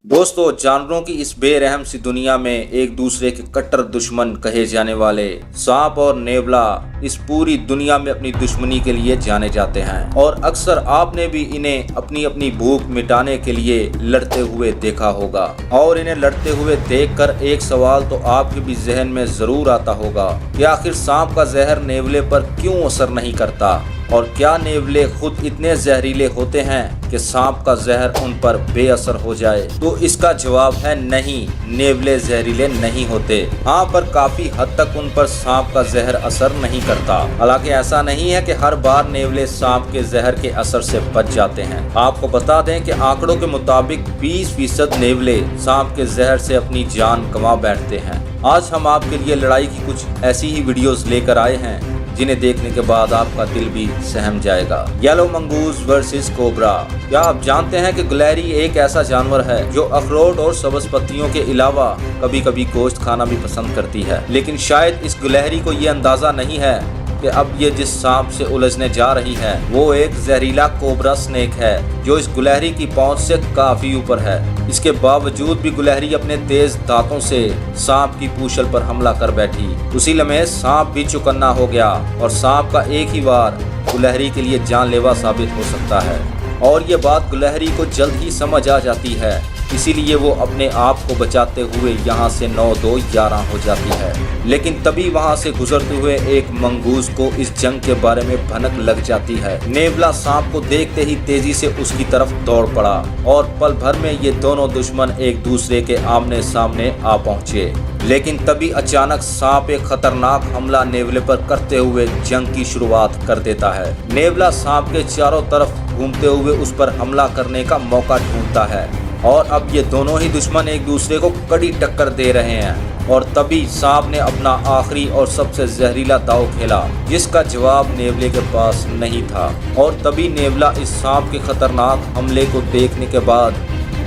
दोस्तों, जानवरों की इस बेरहम सी दुनिया में एक दूसरे के कट्टर दुश्मन कहे जाने वाले सांप और नेवला इस पूरी दुनिया में अपनी दुश्मनी के लिए जाने जाते हैं और अक्सर आपने भी इन्हें अपनी अपनी भूख मिटाने के लिए लड़ते हुए देखा होगा। और इन्हें लड़ते हुए देखकर एक सवाल तो आपके भी जहन में जरूर आता होगा कि आखिर सांप का जहर नेवले पर क्यों असर नहीं करता, और क्या नेवले खुद इतने जहरीले होते हैं कि सांप का जहर उन पर बेअसर हो जाए। तो इसका जवाब है नहीं, नेवले जहरीले नहीं होते। हाँ, पर काफी हद तक उन पर सांप का जहर असर नहीं करता। हालांकि ऐसा नहीं है कि हर बार नेवले सांप के जहर के असर से बच जाते हैं। आपको बता दें कि आंकड़ों के मुताबिक 20% नेवले सांप के जहर से अपनी जान गंवा बैठते हैं। आज हम आपके लिए लड़ाई की कुछ ऐसी ही वीडियोस लेकर आए हैं जिन्हें देखने के बाद आपका दिल भी सहम जाएगा। Yellow mongoose versus cobra. क्या आप जानते हैं कि गुलहरी एक ऐसा जानवर है जो अखरोट और सब्ज पत्तियों के अलावा कभी कभी गोश्त खाना भी पसंद करती है। लेकिन शायद इस गुलहरी को ये अंदाजा नहीं है कि अब ये जिस सांप से उलझने जा रही है वो एक जहरीला कोबरा स्नेक है जो इस गुलहरी की पहुंच से काफी ऊपर है। इसके बावजूद भी गुलहरी अपने तेज दांतों से सांप की पूंछल पर हमला कर बैठी। उसी लम्हे सांप भी चौकन्ना हो गया और सांप का एक ही वार गुलहरी के लिए जानलेवा साबित हो सकता है। और ये बात गुलहरी को जल्द ही समझ आ जाती है, इसीलिए वो अपने आप को बचाते हुए यहाँ से 9-2-11 हो जाती है। लेकिन तभी वहाँ से गुजरते हुए एक मंगूस को इस जंग के बारे में भनक लग जाती है। नेवला सांप को देखते ही तेजी से उसकी तरफ दौड़ पड़ा और पल भर में ये दोनों दुश्मन एक दूसरे के आमने सामने आ पहुँचे। लेकिन तभी अचानक सांप एक खतरनाक हमला नेवले पर करते हुए जंग की शुरुआत कर देता है। नेवला सांप के चारों तरफ घूमते हुए उस पर हमला करने का मौका ढूंढता है और अब ये दोनों ही दुश्मन एक दूसरे को कड़ी टक्कर दे रहे हैं। और तभी सांप ने अपना आखिरी और सबसे जहरीला दांव खेला जिसका जवाब नेवले के पास नहीं था। और तभी नेवला इस सांप के खतरनाक हमले को देखने के बाद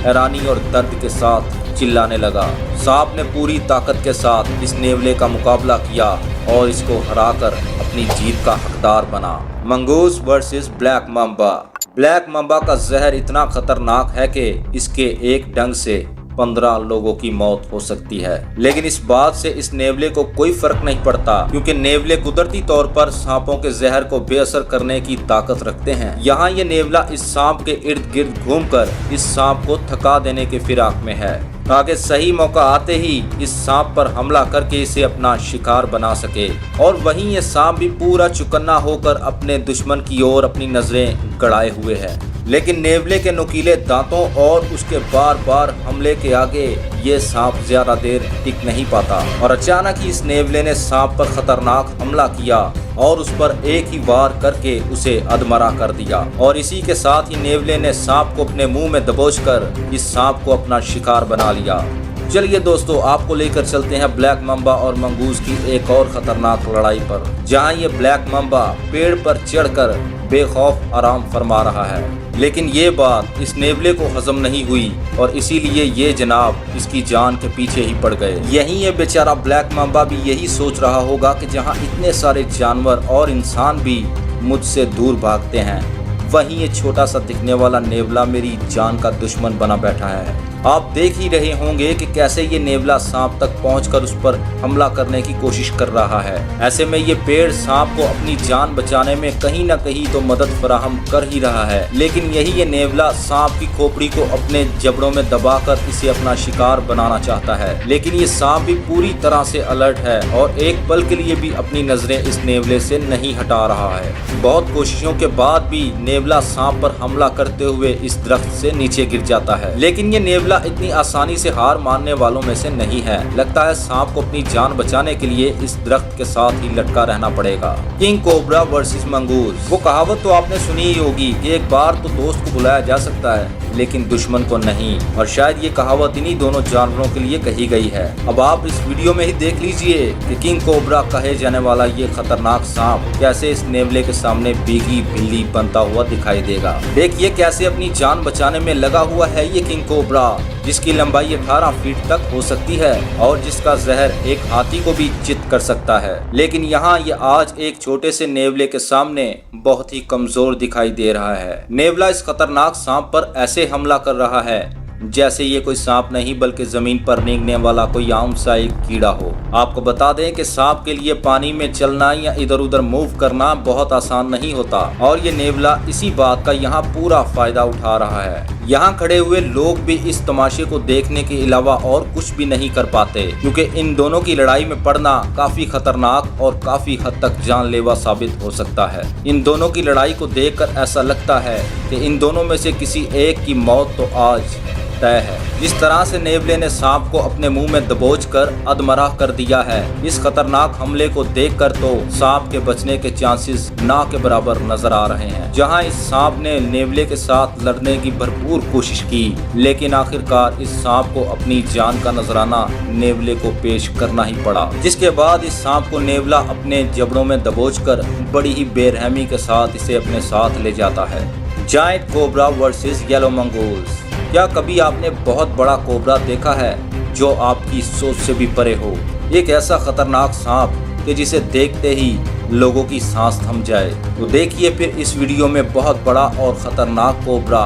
हैरानी और दर्द के साथ चिल्लाने लगा। सांप ने पूरी ताकत के साथ इस नेवले का मुकाबला किया और इसको हराकर अपनी जीत का हकदार बना। Mongoose versus black Mamba. Black Mamba का जहर इतना खतरनाक है कि इसके एक डंग से 15 लोगों की मौत हो सकती है। लेकिन इस बात से इस नेवले को कोई फर्क नहीं पड़ता क्योंकि नेवले कुदरती तौर पर सांपों के जहर को बेअसर करने की ताकत रखते हैं। यहाँ ये नेवला इस सांप के इर्द गिर्द घूमकर इस सांप को थका देने के फिराक में है ताकि सही मौका आते ही इस सांप पर हमला करके इसे अपना शिकार बना सके। और वहीं ये सांप भी पूरा चौकन्ना होकर अपने दुश्मन की ओर अपनी नजरें गड़ाए हुए है। लेकिन नेवले के नुकीले दांतों और उसके बार बार हमले के आगे ये सांप ज्यादा देर टिक नहीं पाता और अचानक ही इस नेवले ने सांप पर खतरनाक हमला किया और उस पर एक ही वार करके उसे अधमरा कर दिया। और इसी के साथ ही नेवले ने सांप को अपने मुंह में दबोचकर इस सांप को अपना शिकार बना लिया। चलिए दोस्तों, आपको लेकर चलते हैं ब्लैक मांबा और मंगूस की एक और खतरनाक लड़ाई पर, जहां ये ब्लैक मांबा पेड़ पर चढ़कर बेखौफ आराम फरमा रहा है। लेकिन ये बात इस नेवले को हजम नहीं हुई और इसीलिए ये जनाब इसकी जान के पीछे ही पड़ गए। यहीं ये बेचारा ब्लैक मांबा भी यही सोच रहा होगा कि जहां इतने सारे जानवर और इंसान भी मुझसे दूर भागते हैं, वहीं ये छोटा सा दिखने वाला नेवला मेरी जान का दुश्मन बना बैठा है। आप देख ही रहे होंगे कि कैसे ये नेवला सांप तक पहुंचकर उस पर हमला करने की कोशिश कर रहा है। ऐसे में ये पेड़ सांप को अपनी जान बचाने में कहीं न कहीं तो मदद फराहम कर ही रहा है। लेकिन यही ये नेवला सांप की खोपड़ी को अपने जबड़ों में दबाकर इसे अपना शिकार बनाना चाहता है। लेकिन ये सांप भी पूरी तरह से अलर्ट है और एक पल के लिए भी अपनी नजरें इस नेवले से नहीं हटा रहा है। बहुत कोशिशों के बाद भी नेवला सांप पर हमला करते हुए इस दरख्त से नीचे गिर जाता है। लेकिन ये नेवला इतनी आसानी से हार मानने वालों में से नहीं है। लगता है सांप को अपनी जान बचाने के लिए इस दरख्त के साथ ही लटका रहना पड़ेगा। King cobra versus mongoose. वो कहावत तो आपने सुनी ही होगी कि एक बार तो दोस्त को बुलाया जा सकता है लेकिन दुश्मन को नहीं, और शायद ये कहावत इन्हीं दोनों जानवरों के लिए कही गई है। अब आप इस वीडियो में ही देख लीजिए कि किंग कोबरा कहे जाने वाला ये खतरनाक सांप कैसे इस नेवले के सामने भीगी बिल्ली बनता हुआ दिखाई देगा। देखिए कैसे अपनी जान बचाने में लगा हुआ है ये किंग कोबरा, जिसकी लंबाई 18 फीट तक हो सकती है और जिसका जहर एक हाथी को भी चित कर सकता है। लेकिन यहाँ ये आज एक छोटे से नेवले के सामने बहुत ही कमजोर दिखाई दे रहा है। नेवला इस खतरनाक सांप पर ऐसे हमला कर रहा है जैसे ये कोई सांप नहीं बल्कि जमीन पर रेंगने वाला कोई आम सा एक कीड़ा हो। आपको बता दें कि सांप के लिए पानी में चलना या इधर उधर मूव करना बहुत आसान नहीं होता और ये नेवला इसी बात का यहाँ पूरा फायदा उठा रहा है। यहाँ खड़े हुए लोग भी इस तमाशे को देखने के अलावा और कुछ भी नहीं कर पाते, क्योंकि इन दोनों की लड़ाई में पड़ना काफी खतरनाक और काफी हद तक जानलेवा साबित हो सकता है। इन दोनों की लड़ाई को देखकर ऐसा लगता है कि इन दोनों में से किसी एक की मौत तो आज तय है। जिस तरह से नेवले ने सांप को अपने मुंह में दबोचकर अधमरा कर दिया है, इस खतरनाक हमले को देखकर तो सांप के बचने के चांसेस ना के बराबर नजर आ रहे हैं। जहां इस सांप ने नेवले के साथ लड़ने की भरपूर कोशिश की, लेकिन आखिरकार इस सांप को अपनी जान का नजराना नेवले को पेश करना ही पड़ा, जिसके बाद इस सांप को नेवला अपने जबड़ों में दबोचकर बड़ी ही बेरहमी के साथ इसे अपने साथ ले जाता है। Giant cobra versus yellow mongoose. क्या कभी आपने बहुत बड़ा कोबरा देखा है जो आपकी सोच से भी परे हो? एक ऐसा खतरनाक सांप कि जिसे देखते ही लोगों की सांस थम जाए। तो देखिए फिर इस वीडियो में बहुत बड़ा और खतरनाक कोबरा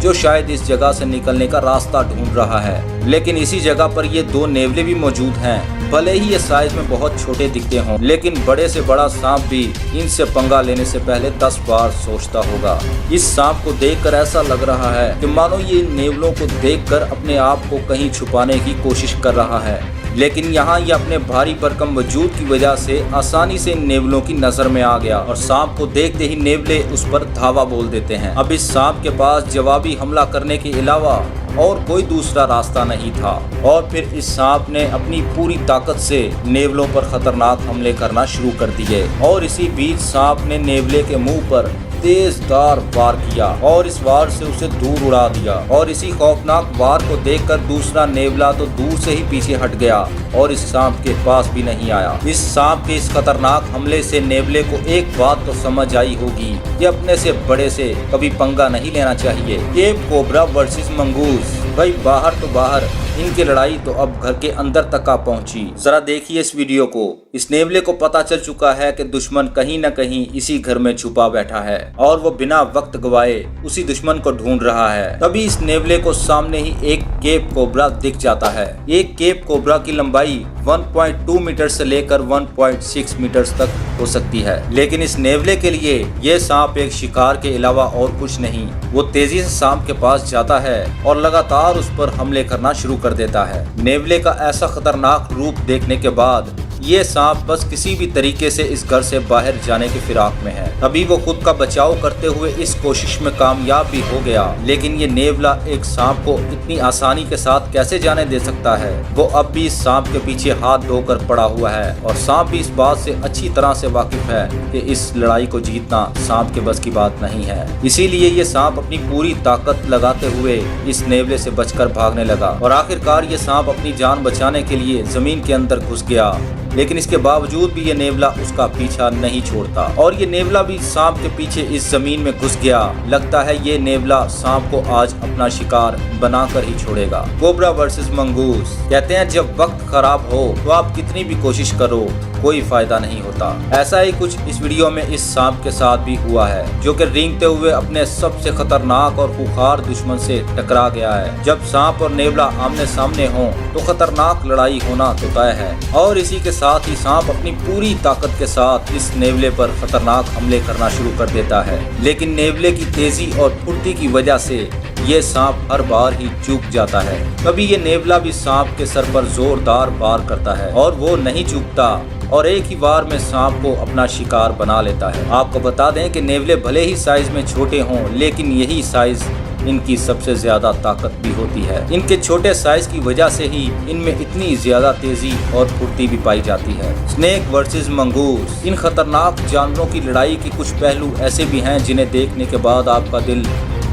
जो शायद इस जगह से निकलने का रास्ता ढूंढ रहा है। लेकिन इसी जगह पर ये दो नेवले भी मौजूद हैं। भले ही ये साइज में बहुत छोटे दिखते हों, लेकिन बड़े से बड़ा सांप भी इनसे पंगा लेने से पहले 10 बार सोचता होगा। इस सांप को देखकर ऐसा लग रहा है कि मानो ये इन नेवलों को देखकर अपने आप को कहीं छुपाने की कोशिश कर रहा है, लेकिन यहाँ ये अपने भारी भरकम वजूद की वजह से आसानी से इन नेवलों की नजर में आ गया और सांप को देखते ही नेवले उस पर धावा बोल देते हैं। अब इस सांप के पास जवाबी हमला करने के अलावा और कोई दूसरा रास्ता नहीं था और फिर इस सांप ने अपनी पूरी ताकत से नेवलों पर खतरनाक हमले करना शुरू कर दिए और इसी बीच सांप ने नेवले के मुंह पर तेजदार वार किया और इस वार से उसे दूर उड़ा दिया और इसी खौफनाक वार को देखकर दूसरा नेवला तो दूर से ही पीछे हट गया और इस सांप के पास भी नहीं आया। इस सांप के इस खतरनाक हमले से नेवले को एक बात तो समझ आई होगी कि अपने से बड़े से कभी पंगा नहीं लेना चाहिए। Cape cobra versus mongoose. भाई बाहर तो बाहर, इनकी लड़ाई तो अब घर के अंदर तक आ पहुंची। जरा देखिए इस वीडियो को। इस नेवले को पता चल चुका है कि दुश्मन कहीं न कहीं इसी घर में छुपा बैठा है और वो बिना वक्त गवाए उसी दुश्मन को ढूंढ रहा है। तभी इस नेवले को सामने ही एक केप कोबरा दिख जाता है। एक केप कोबरा की लंबाई 1.2 मीटर से लेकर 1.6 मीटर तक हो सकती है, लेकिन इस नेवले के लिए ये सांप एक शिकार के अलावा और कुछ नहीं। वो तेजी से सांप के पास जाता है और लगातार उस पर हमले करना शुरू कर देता है। नेवले का ऐसा खतरनाक रूप देखने के बाद ये सांप बस किसी भी तरीके से इस घर से बाहर जाने की फिराक में है। तभी वो खुद का बचाव करते हुए इस कोशिश में कामयाब भी हो गया, लेकिन ये नेवला एक सांप को इतनी आसानी के साथ कैसे जाने दे सकता है? वो अब भी इस सांप के पीछे हाथ धोकर पड़ा हुआ है और सांप भी इस बात से अच्छी तरह से वाकिफ है कि इस लड़ाई को जीतना सांप के बस की बात नहीं है। इसीलिए ये सांप अपनी पूरी ताकत लगाते हुए इस नेवले से बचकर भागने लगा और आखिरकार ये सांप अपनी जान बचाने के लिए जमीन के अंदर घुस गया, लेकिन इसके बावजूद भी ये नेवला उसका पीछा नहीं छोड़ता और ये नेवला भी सांप के पीछे इस जमीन में घुस गया। लगता है ये नेवला सांप को आज अपना शिकार बनाकर ही छोड़ेगा। Cobra versus mongoose. कहते हैं जब वक्त खराब हो तो आप कितनी भी कोशिश करो कोई फायदा नहीं होता। ऐसा ही कुछ इस वीडियो में इस सांप के साथ भी हुआ है, जो कि रेंगते हुए अपने सबसे खतरनाक और खुखार दुश्मन से टकरा गया है। जब सांप और नेवला आमने सामने हों तो खतरनाक लड़ाई होना तो तय है और इसी के साथ ही सांप अपनी पूरी ताकत के साथ इस नेवले पर खतरनाक हमले करना शुरू कर देता है, लेकिन नेवले की तेजी और फुर्ती की वजह से ये सांप हर बार ही चूक जाता है। कभी ये नेवला भी सांप के सर पर जोरदार वार करता है और वो नहीं चूकता और एक ही वार में सांप को अपना शिकार बना लेता है। आपको बता दें कि नेवले भले ही साइज में छोटे हों, लेकिन यही साइज इनकी सबसे ज्यादा ताकत भी होती है। इनके छोटे साइज की वजह से ही इनमें इतनी ज्यादा तेजी और फुर्ती भी पाई जाती है। Snake versus mongoose. इन खतरनाक जानवरों की लड़ाई के कुछ पहलू ऐसे भी हैं जिन्हें देखने के बाद आपका दिल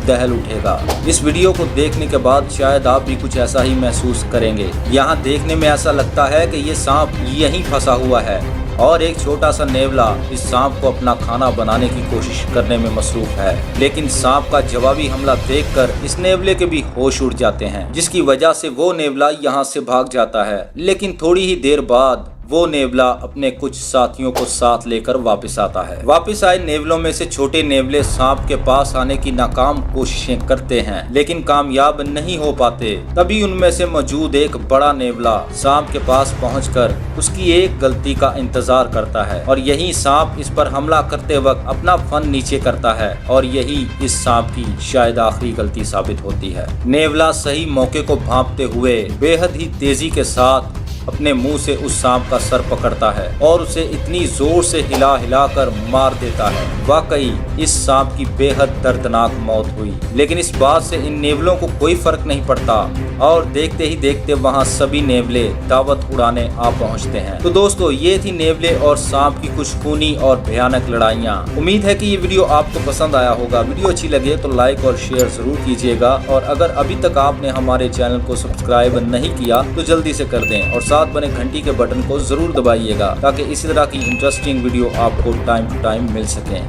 दहल उठेगा। इस वीडियो को देखने के बाद शायद आप भी कुछ ऐसा ही महसूस करेंगे। यहाँ देखने में ऐसा लगता है कि ये सांप यहीं फंसा हुआ है और एक छोटा सा नेवला इस सांप को अपना खाना बनाने की कोशिश करने में मसरूफ है, लेकिन सांप का जवाबी हमला देखकर इस नेवले के भी होश उड़ जाते हैं, जिसकी वजह से वो नेवला यहाँ से भाग जाता है। लेकिन थोड़ी ही देर बाद वो नेवला अपने कुछ साथियों को साथ लेकर वापस आता है। वापस आए नेवलों में से छोटे नेवले सांप के पास आने की नाकाम कोशिशें करते हैं, लेकिन कामयाब नहीं हो पाते। तभी उनमें से मौजूद एक बड़ा नेवला सांप के पास पहुंचकर उसकी एक गलती का इंतजार करता है और यही सांप इस पर हमला करते वक्त अपना फन नीचे करता है और यही इस सांप की शायद आखिरी गलती साबित होती है। नेवला सही मौके को भांपते हुए बेहद ही तेजी के साथ अपने मुंह से उस सांप का सर पकड़ता है और उसे इतनी जोर से हिला हिलाकर मार देता है। वाकई इस सांप की बेहद दर्दनाक मौत हुई, लेकिन इस बात से इन नेवलों को कोई फर्क नहीं पड़ता और देखते ही देखते वहां सभी नेवले दावत उड़ाने आ पहुंचते हैं। तो दोस्तों, ये थी नेवले और सांप की कुछ खूनी और भयानक लड़ाइयाँ। उम्मीद है कि ये वीडियो आपको पसंद आया होगा। वीडियो अच्छी लगे तो लाइक और शेयर जरूर कीजिएगा और अगर अभी तक आपने हमारे चैनल को सब्सक्राइब नहीं किया तो जल्दी से कर दें और साथ बने घंटी के बटन को जरूर दबाइएगा ताकि इसी तरह की इंटरेस्टिंग वीडियो आपको टाइम टू टाइम मिल सके।